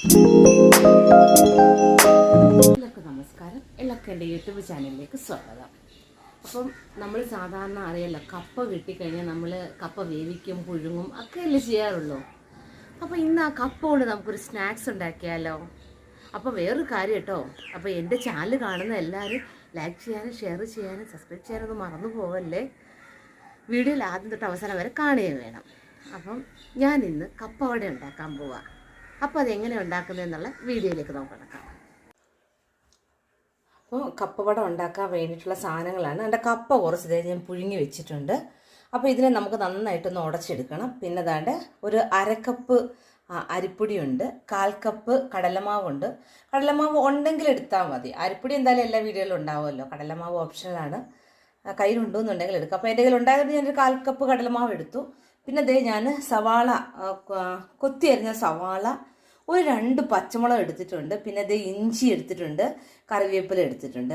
എല്ലാവർക്കും നമസ്കാരം. എല്ലാവർക്കും എൻ്റെ യൂട്യൂബ് ചാനലിലേക്ക് സ്വാഗതം. അപ്പം നമ്മൾ സാധാരണ അറിയാലോ, കപ്പ കിട്ടിക്കഴിഞ്ഞാൽ നമ്മൾ കപ്പ വേവിക്കും, പുഴുങ്ങും ഒക്കെ അല്ലേ ചെയ്യാറുള്ളൂ. അപ്പോൾ ഇന്ന് ആ കപ്പ കൊണ്ട് നമുക്കൊരു സ്നാക്സ് ഉണ്ടാക്കിയാലോ. അപ്പോൾ വേറൊരു കാര്യം കേട്ടോ, അപ്പോൾ എൻ്റെ ചാനൽ കാണുന്ന എല്ലാവരും ലൈക്ക് ചെയ്യാനും ഷെയർ ചെയ്യാനും സബ്സ്ക്രൈബ് ചെയ്യാനൊന്നും മറന്നു പോവല്ലേ. വീഡിയോയിൽ ആദ്യം തൊട്ട് അവസാനം വരെ കാണുകയും വേണം. അപ്പം ഞാൻ ഇന്ന് കപ്പ വട ഉണ്ടാക്കാൻ പോവാം. അപ്പോൾ അതെങ്ങനെ ഉണ്ടാക്കുന്നതെന്നുള്ള വീഡിയോയിലേക്ക് നമുക്ക് കിടക്കാം. അപ്പോൾ കപ്പവട ഉണ്ടാക്കാൻ വേണ്ടിയിട്ടുള്ള സാധനങ്ങളാണ്. എൻ്റെ കപ്പ കുറച്ച് ഞാൻ പുഴുങ്ങി വെച്ചിട്ടുണ്ട്. അപ്പോൾ ഇതിനെ നമുക്ക് നന്നായിട്ടൊന്ന് ഉടച്ചെടുക്കണം. പിന്നെ ദാണ്ട് ഒരു അരക്കപ്പ് അരിപ്പൊടിയുണ്ട്, 1/4 കപ്പ് കടലമാവുണ്ട്. കടലമാവ് ഉണ്ടെങ്കിൽ എടുത്താൽ മതി. അരിപ്പൊടി എന്തായാലും എല്ലാ വീടുകളിലും ഉണ്ടാവുമല്ലോ. കടലമാവ് ഓപ്ഷനാണ്, കയ്യിലുണ്ടെന്നുണ്ടെങ്കിൽ എടുക്കുക. അപ്പോൾ എൻ്റെ കയ്യിൽ ഉണ്ടായതുകൊണ്ട് ഞാനൊരു 1/4 കപ്പ് കടലമാവ് എടുത്തു. പിന്നെ ദേ ഞാൻ സവാള, കൊത്തി അരിഞ്ഞ സവാള, ഒരു 2 പച്ചമുളക് എടുത്തിട്ടുണ്ട്. പിന്നെ ദേ ഇഞ്ചി എടുത്തിട്ടുണ്ട്, കറിവേപ്പില എടുത്തിട്ടുണ്ട്.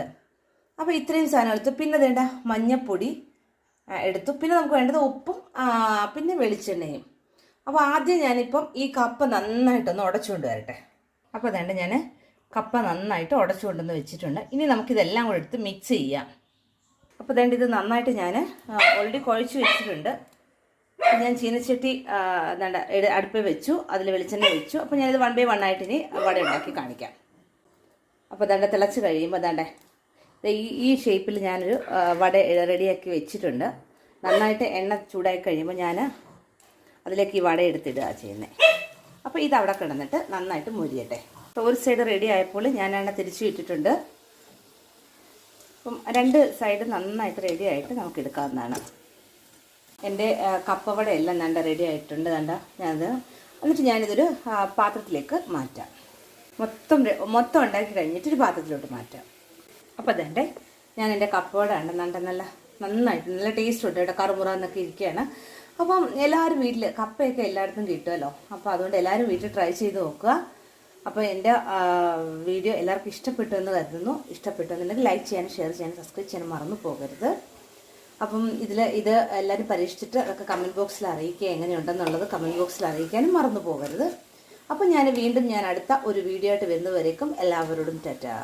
അപ്പോൾ ഇത്രയും സാധനം എടുത്തു. പിന്നെ വേണ്ട മഞ്ഞപ്പൊടി എടുത്തു. പിന്നെ നമുക്ക് വേണ്ടത് ഉപ്പും പിന്നെ വെളിച്ചെണ്ണയും. അപ്പോൾ ആദ്യം ഞാനിപ്പം ഈ കപ്പ നന്നായിട്ടൊന്ന് ഉടച്ചുകൊണ്ട് വരട്ടെ. അപ്പോൾ അതുകൊണ്ട് ഞാൻ കപ്പ നന്നായിട്ട് ഉടച്ചുകൊണ്ടെന്ന് വെച്ചിട്ടുണ്ട്. ഇനി നമുക്കിതെല്ലാം കൂടെ എടുത്ത് മിക്സ് ചെയ്യാം. അപ്പോൾ അതുകൊണ്ട് ഇത് നന്നായിട്ട് ഞാൻ ഓൾറെഡി കുഴച്ച് വെച്ചിട്ടുണ്ട്. ഞാൻ ചീനച്ചട്ടി അടുപ്പിൽ വെച്ചു, അതിൽ വെളിച്ചെണ്ണ വെച്ചു. അപ്പോൾ ഞാനിത് 1 by 1 ആയിട്ട് ഇനി വട ഉണ്ടാക്കി കാണിക്കാം. അപ്പോൾ ദാണ്ടെ തിളച്ച് കഴിയുമ്പോൾ ദാണ്ടെ ഈ ഷേപ്പിൽ ഞാനൊരു വട റെഡിയാക്കി വെച്ചിട്ടുണ്ട്. നന്നായിട്ട് എണ്ണ ചൂടായി കഴിയുമ്പോൾ ഞാൻ അതിലേക്ക് ഈ വട എടുത്തിടുക ചെയ്യുന്നത്. അപ്പോൾ ഇത് അവിടെ കിടന്നിട്ട് നന്നായിട്ട് മുരിയട്ടെ. അപ്പോൾ ഒരു സൈഡ് റെഡി ആയപ്പോൾ ഞാൻ എണ്ണ തിരിച്ചു ഇട്ടിട്ടുണ്ട്. അപ്പം 2 സൈഡ് നന്നായിട്ട് റെഡി ആയിട്ട് നമുക്ക് എടുക്കാവുന്നതാണ്. എൻ്റെ കപ്പവട എല്ലാം ദാണ്ട റെഡി ആയിട്ടുണ്ട്. ദാണ്ട എന്നിട്ട് ഞാനിതൊരു പാത്രത്തിലേക്ക് മാറ്റാം. മൊത്തം ഉണ്ടാക്കി കഴിഞ്ഞിട്ട് ഒരു പാത്രത്തിലോട്ട് മാറ്റാം. അപ്പോൾ അതേണ്ടേ ഞാൻ എൻ്റെ കപ്പവട ഉണ്ട് നന്നായിട്ട് നല്ല ടേസ്റ്റ് ഉണ്ട് കേട്ടോ. കറുമുറ എന്നൊക്കെ ഇരിക്കുകയാണ്. അപ്പം എല്ലാവരും വീട്ടിൽ കപ്പയൊക്കെ എല്ലായിടത്തും കിട്ടുമല്ലോ. അപ്പോൾ അതുകൊണ്ട് എല്ലാവരും വീട്ടിൽ ട്രൈ ചെയ്ത് നോക്കുക. അപ്പോൾ എൻ്റെ വീഡിയോ എല്ലാവർക്കും ഇഷ്ടപ്പെട്ടു എന്ന് കരുതുന്നു. ഇഷ്ടപ്പെട്ടു എന്നുണ്ടെങ്കിൽ ലൈക്ക് ചെയ്യാനും ഷെയർ ചെയ്യാനും സബ്സ്ക്രൈബ് ചെയ്യാനും മറന്നു പോകരുത്. അപ്പം ഇത് എല്ലാവരും പരീക്ഷിച്ചിട്ട് അതൊക്കെ കമൻറ്റ് ബോക്സിൽ അറിയിക്കുക, എങ്ങനെയുണ്ടെന്നുള്ളത് കമൻറ്റ് ബോക്സിൽ അറിയിക്കാനും മറന്നു പോകരുത്. അപ്പം ഞാൻ അടുത്ത ഒരു വീഡിയോ ആയിട്ട് വരുന്നവരേക്കും എല്ലാവരോടും ടാറ്റാ.